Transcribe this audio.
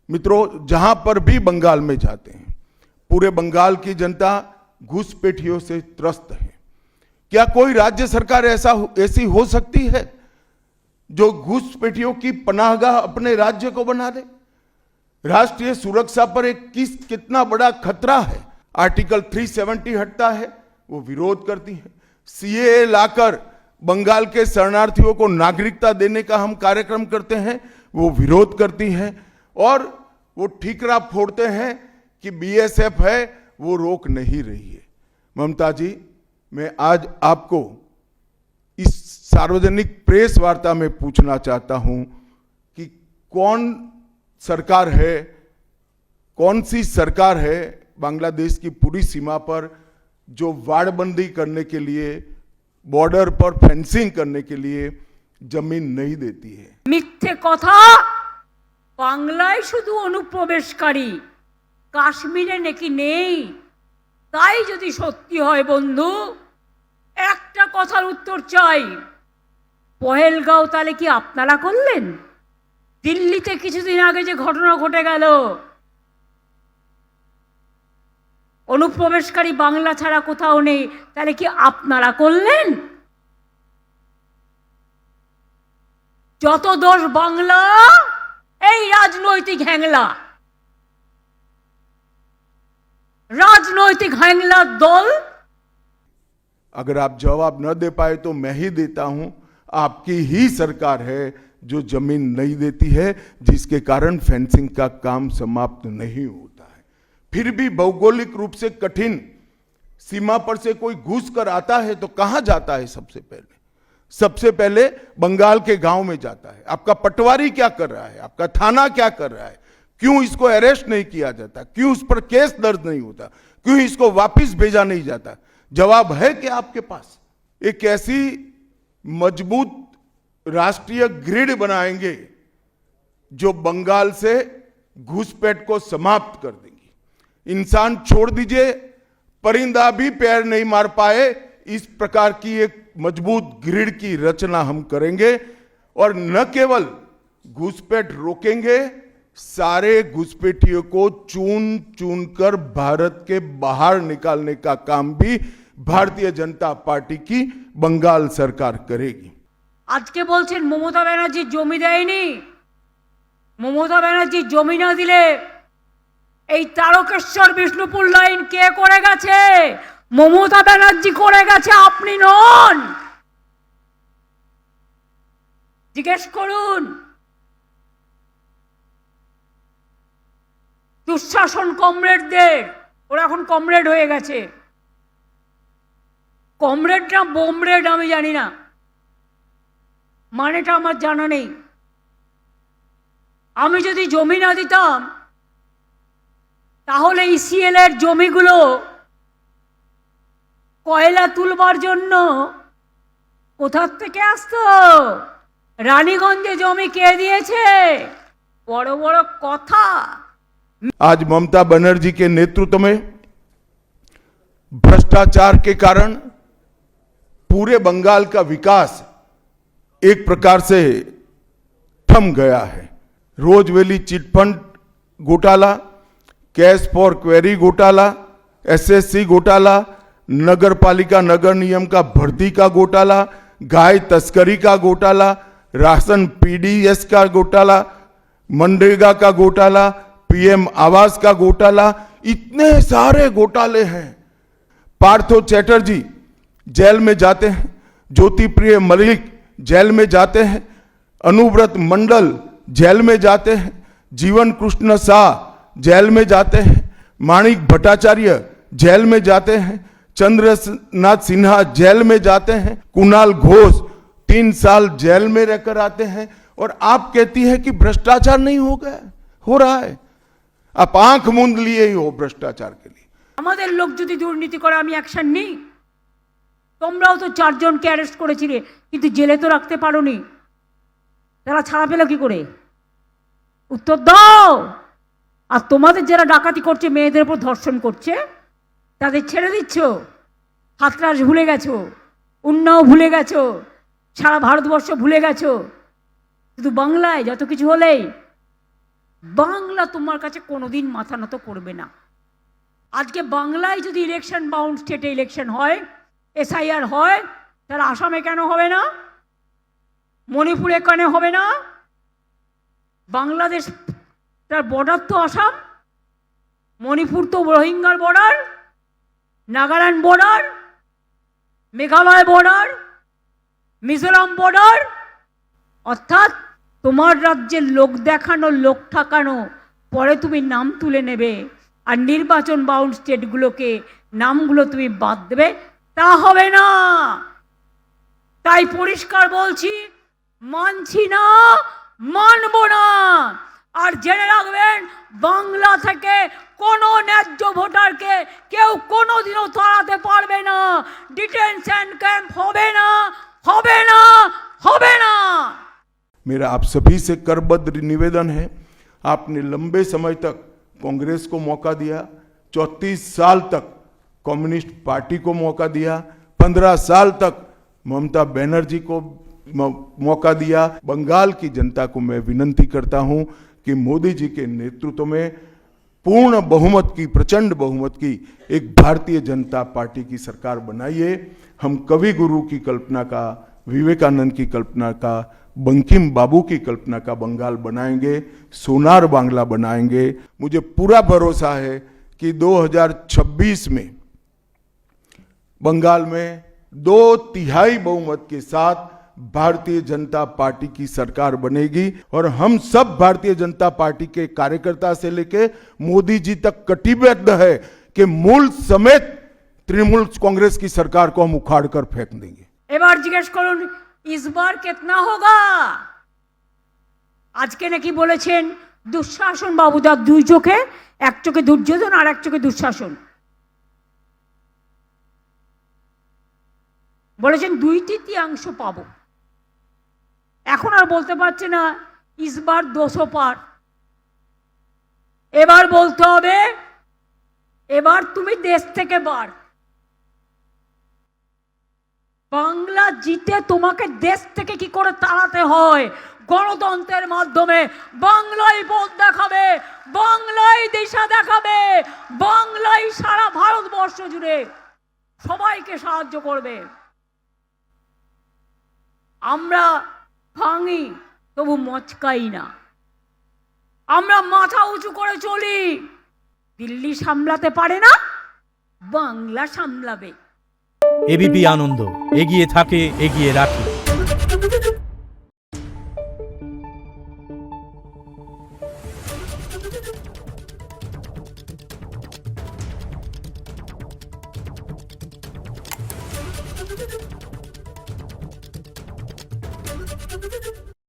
मित्रों, जहां पर भी बंगाल में जाते हैं, पूरे बंगाल की जनता घुसपैठियों से त्रस्त है। क्या कोई राज्य सरकार ऐसी हो सकती है जो घुसपैठियों की पनाहगाह अपने राज्य को बना दे? राष्ट्रीय सुरक्षा पर कितना बड़ा खतरा है। आर्टिकल 370 हटता है, वो विरोध करती है। सीएए लाकर बंगाल के शरणार्थियों को नागरिकता देने का हम कार्यक्रम करते हैं, वो विरोध करती है। और वो ठीकरा फोड़ते हैं कि बीएसएफ है, वो रोक नहीं रही है। ममता जी, मैं आज आपको इस सार्वजनिक प्रेस वार्ता में पूछना चाहता हूं कि कौन सी सरकार है बांग्लादेश की पूरी सीमा पर जो वाड़बंदी करने के लिए, बॉर्डर पर फेंसिंग करने के लिए जमीन नहीं देती है? मिथ्ये कथा। বাংলায় শুধু অনুপ্রবেশকারী, কাশ্মীরে নাকি নেই। তাই যদি সত্যি হয় বন্ধু, একটা কথার উত্তর চাই। পহেলগাঁও তাহলে কি আপনারা করলেন? দিল্লিতে কিছুদিন আগে যে ঘটনা ঘটে গেল, অনুপ্রবেশকারী বাংলা ছাড়া কোথাও নেই, তাহলে কি আপনারা করলেন? যত দোষ বাংলা, এই রাজনৈতিক হ্যাংলা দল। अगर आप जवाब न दे पाए तो मैं ही देता हूं। आपकी ही सरकार है जो जमीन नहीं देती है, जिसके कारण फेंसिंग का काम समाप्त नहीं होता है। फिर भी भौगोलिक रूप से कठिन सीमा पर से कोई घुस कर आता है तो कहां जाता है? सबसे पहले बंगाल के गांव में जाता है। आपका पटवारी क्या कर रहा है? आपका थाना क्या कर रहा है? क्यों इसको अरेस्ट नहीं किया जाता? क्यों उस पर केस दर्ज नहीं होता? क्यों इसको वापस भेजा नहीं जाता? जवाब है कि आपके पास एक ऐसी मजबूत राष्ट्रीय ग्रिड बनाएंगे जो बंगाल से घुसपैठ को समाप्त कर देंगी। इंसान छोड़ दीजिए, परिंदा भी पैर नहीं मार पाए, इस प्रकार की एक मजबूत ग्रिड की रचना हम करेंगे। और न केवल घुसपैठ रोकेंगे, सारे घुसपैठियों को चुन चुन कर भारत के बाहर निकालने का काम भी भारतीय जनता पार्टी की बंगाल सरकार करेगी। आज के बोलছেন মমতা ব্যানার্জি জমি দেয়নি। মমতা ব্যানার্জি জমি না দিলে এই তারকেশ্বর বিষ্ণুপুর লাইন কে করে গেছে? মমতা ব্যানার্জি করে গেছে, আপনি নন। জিজ্ঞেস করুন। দুঃশাসন কমরেডদের, ওরা এখন কমরেড হয়ে গেছে। কমরেড না বোমরেড আমি জানি না, মানেটা আমার জানা নেই। আমি যদি জমি না দিতাম তাহলে ইসিএল এর জমিগুলো কয়লা তুলবার জন্য কোথা থেকে আসতো? রানীগঞ্জে জমি কে দিয়েছে? বড় বড় কথা। आज ममता बनर्जी के नेतृत्व में भ्रष्टाचार के कारण पूरे बंगाल का विकास एक प्रकार से थम गया है। रोजवेली चिटफंड घोटाला, कैश फॉर क्वेरी घोटाला, एसएससी घोटाला, नगर पालिका नगर नियम का भर्ती का घोटाला, गाय तस्करी का घोटाला, राशन पीडीएस का घोटाला, मनरेगा का घोटाला, पीएम आवास का घोटाला, इतने सारे घोटाले हैं। पार्थो चैटर्जी जेल में जाते हैं, ज्योति प्रिय मलिक जेल में जाते हैं, अनुव्रत मंडल जेल में जाते हैं, जीवन कृष्ण शाह जेल में जाते हैं, माणिक भट्टाचार्य जेल में जाते हैं, चंद्रनाथ सिन्हा जेल में जाते हैं, कुणाल घोष 3 साल जेल में रहकर आते हैं। और आप कहती है कि भ्रष्टाचार नहीं हो रहा है। आप आंख मूंद लिए ही हो भ्रष्टाचार के लिए। আমাদের লোক যদি দুর্নীতি করে আমি অ্যাকশন নিই। তোমরাও তো 4 জনকে অ্যারেস্ট করেছিলে, কিন্তু জেলে তো রাখতে পারোনি। তারা ছাড়া পেল কি করে? উত্তর দাও। আর তোমাদের যারা ডাকাতি করছে, মেয়েদের উপর ধর্ষণ করছে, তাদের ছেড়ে দিচ্ছ। হাতরাস ভুলে গেছো, উন্নাও ভুলে গেছো, সারা ভারতবর্ষ ভুলে গেছো। শুধু বাংলায় যত কিছু হলেই বাংলা তোমার কাছে কোনোদিন মাথা নত করবে না। আজকে বাংলায় যদি ইলেকশন বাউন্ড স্টেটে ইলেকশন হয়, এসআইআর হয়, তাহলে আসামে কেন হবে না? মণিপুরে কেন হবে না? বাংলাদেশ তার বর্ডার তো আসাম, মণিপুর তো রোহিঙ্গার border, Nagaland border, Meghalaya border, Mizoram border. অর্থাৎ তোমার রাজ্যের লোক দেখানো, লোক ঠাকানো, পরে তুমি নাম তুলে নেবে আর নির্বাচন বাউন্ড স্টেটগুলোকে নামগুলো তুমি বাদ দেবে, তা হবে না। তাই পরিষ্কার বলছি, মানছি না, মানব না। আর জেনে রাখবেন, বাংলা থেকে কোনো ন্যায্য ভোটারকে কেউ কোনোদিনও তাড়াতে পারবে না। ডিটেনশন ক্যাম্প হবে না, হবে না, হবে না। मेरा आप सभी से करबद्ध निवेदन है, आपने लंबे समय तक कांग्रेस को मौका दिया, 34 साल तक कम्युनिस्ट पार्टी को मौका दिया, 15 साल तक ममता बनर्जी को मौका दिया। बंगाल की जनता को मैं विनती करता हूं कि मोदी जी के नेतृत्व में पूर्ण बहुमत की, प्रचंड बहुमत की एक भारतीय जनता पार्टी की सरकार बनाइए। हम कवि गुरु की कल्पना का, विवेकानंद की कल्पना का, बंकिम बाबू की कल्पना का बंगाल बनाएंगे, सोनार बांग्ला बनाएंगे। मुझे पूरा भरोसा है कि 2026 में बंगाल में 2/3 बहुमत के साथ भारतीय जनता पार्टी की सरकार बनेगी और हम सब भारतीय जनता पार्टी के कार्यकर्ता से लेके मोदी जी तक कटिबद्ध है कि मूल समेत तृणमूल कांग्रेस की सरकार को हम उखाड़ कर फेंक देंगे। এবার জিজ্ঞেস করুন, इस बार कितना होगा? আজকে নাকি বলেছেন দুঃশাসন বাবুদার দুই চোখে, এক চোখে দুর্যোধন আর এক চোখে দুঃশাসন। বলেছেন 2/3 পাবো। এখন আর বলতে পারছে না ইসবার 200 পার। এবার বলতে হবে, এবার তুমি দেশ থেকে বার। বাংলা জিতে তোমাকে দেশ থেকে কি করে তাড়াতে হয়, গণতন্ত্রের মাধ্যমে। বাংলাই পথ দেখাবে, বাংলাই দিশা দেখাবে, বাংলাই সারা ভারতবর্ষ জুড়ে সবাইকে সাহায্য করবে। আমরা ভাঙি তবু মচকাই না, আমরা মাথা উঁচু করে চলি। দিল্লি সামলাতে পারে না, বাংলা সামলাবে। এবিপি আনন্দ, এগিয়ে থাকে, এগিয়ে রাখে।